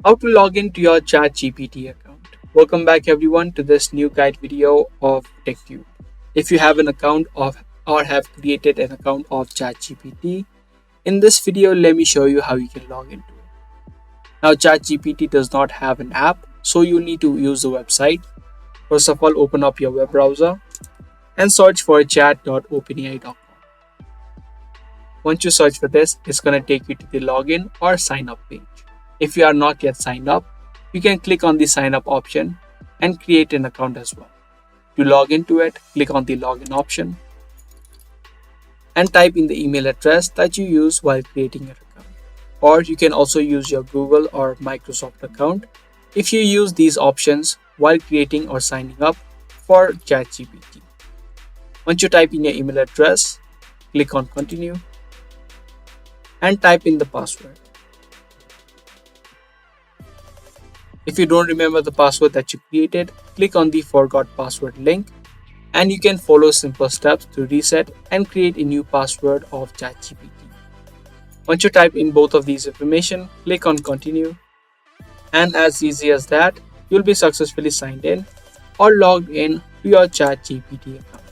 How to log into your ChatGPT account. Welcome back everyone to this new guide video of TechTube. If you have an account of or have created an account of ChatGPT, in this video let me show you how you can log into it. Now ChatGPT does not have an app, so you need to use the website. First of all, open up your web browser and search for chat.openai.com. Once you search for this, it's going to take you to the login or sign up page. If you are not yet signed up, you can click on the sign up option and create an account as well. To log into it, click on the login option and type in the email address that you use while creating your account. Or you can also use your Google or Microsoft account if you use these options while creating or signing up for ChatGPT. Once you type in your email address, click on continue and type in the password. If you don't remember the password that you created, click on the forgot password link and you can follow simple steps to reset and create a new password of ChatGPT. Once you type in both of these information, click on continue, and as easy as that, you'll be successfully signed in or logged in to your ChatGPT account.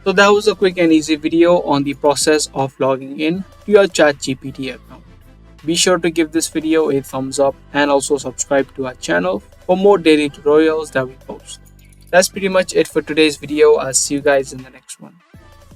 So that was a quick and easy video on the process of logging in to your ChatGPT account. Be sure to give this video a thumbs up and also subscribe to our channel for more daily tutorials that we post. That's pretty much it for today's video. I'll see you guys in the next one.